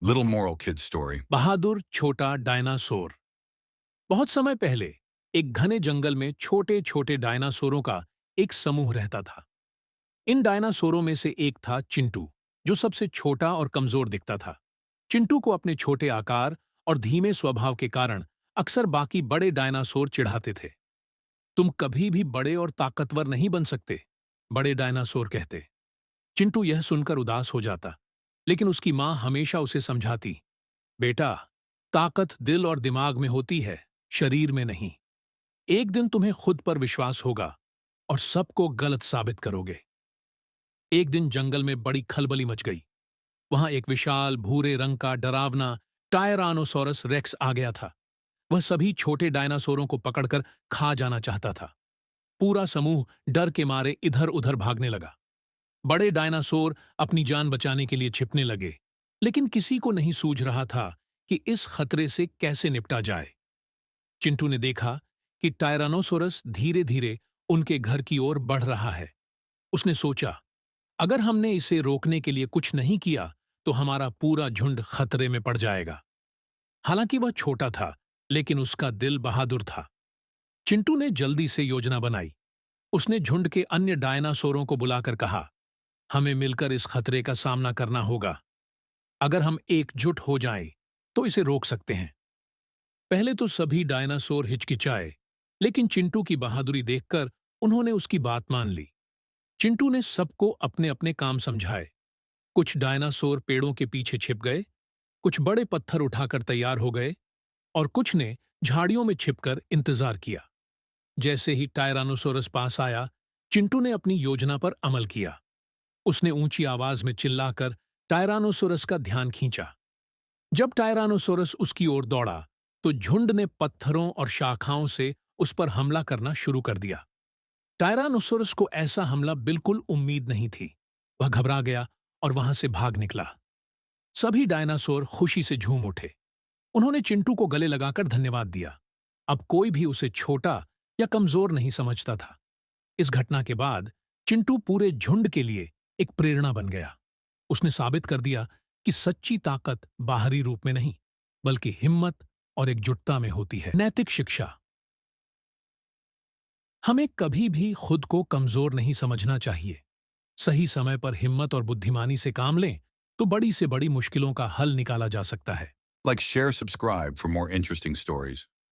Little Moral Kids Story. बहादुर छोटा dinosaur. बहुत समय पहले एक घने जंगल में छोटे छोटे डायनासोरों का एक समूह रहता था। इन डायनासोरों में से एक था चिंटू, जो सबसे छोटा और कमजोर दिखता था। चिंटू को अपने छोटे आकार और धीमे स्वभाव के कारण अक्सर बाकी बड़े डायनासोर चिढ़ाते थे। तुम कभी भी बड़े और ताकतवर नहीं बन सकते, बड़े डायनासोर कहते। चिंटू यह सुनकर उदास हो जाता, लेकिन उसकी माँ हमेशा उसे समझाती, बेटा, ताकत दिल और दिमाग में होती है, शरीर में नहीं। एक दिन तुम्हें खुद पर विश्वास होगा और सबको गलत साबित करोगे। एक दिन जंगल में बड़ी खलबली मच गई। वहां एक विशाल भूरे रंग का डरावना टायरानोसोरस रेक्स आ गया था। वह सभी छोटे डायनासोरों को पकड़कर खा जाना चाहता था। पूरा समूह डर के मारे इधर उधर भागने लगा। बड़े डायनासोर अपनी जान बचाने के लिए छिपने लगे, लेकिन किसी को नहीं सूझ रहा था कि इस खतरे से कैसे निपटा जाए। चिंटू ने देखा कि टायरानोसोरस धीरे धीरे उनके घर की ओर बढ़ रहा है। उसने सोचा, अगर हमने इसे रोकने के लिए कुछ नहीं किया तो हमारा पूरा झुंड खतरे में पड़ जाएगा। हालांकि वह छोटा था, लेकिन उसका दिल बहादुर था। चिंटू ने जल्दी से योजना बनाई। उसने झुंड के अन्य डायनासोरों को बुलाकर कहा, हमें मिलकर इस खतरे का सामना करना होगा। अगर हम एकजुट हो जाएं, तो इसे रोक सकते हैं। पहले तो सभी डायनासोर हिचकिचाए, लेकिन चिंटू की बहादुरी देखकर उन्होंने उसकी बात मान ली। चिंटू ने सबको अपने अपने काम समझाए। कुछ डायनासोर पेड़ों के पीछे छिप गए, कुछ बड़े पत्थर उठाकर तैयार हो गए और कुछ ने झाड़ियों में छिपकर इंतजार किया। जैसे ही टायरानोसोरस पास आया, चिंटू ने अपनी योजना पर अमल किया। उसने ऊंची आवाज में चिल्लाकर टायरानोसोरस का ध्यान खींचा। जब टायरानोसोरस उसकी ओर दौड़ा, तो झुंड ने पत्थरों और शाखाओं से उस पर हमला करना शुरू कर दिया। टायरानोसोरस को ऐसा हमला बिल्कुल उम्मीद नहीं थी। वह घबरा गया और वहां से भाग निकला। सभी डायनासोर खुशी से झूम उठे। उन्होंने चिंटू को गले लगाकर धन्यवाद दिया। अब कोई भी उसे छोटा या कमजोर नहीं समझता था। इस घटना के बाद चिंटू पूरे झुंड के लिए एक प्रेरणा बन गया। उसने साबित कर दिया कि सच्ची ताकत बाहरी रूप में नहीं, बल्कि हिम्मत और एकजुटता में होती है। नैतिक शिक्षा। हमें कभी भी खुद को कमजोर नहीं समझना चाहिए। सही समय पर हिम्मत और बुद्धिमानी से काम लें, तो बड़ी से बड़ी मुश्किलों का हल निकाला जा सकता है। Like, share, subscribe for more interesting stories.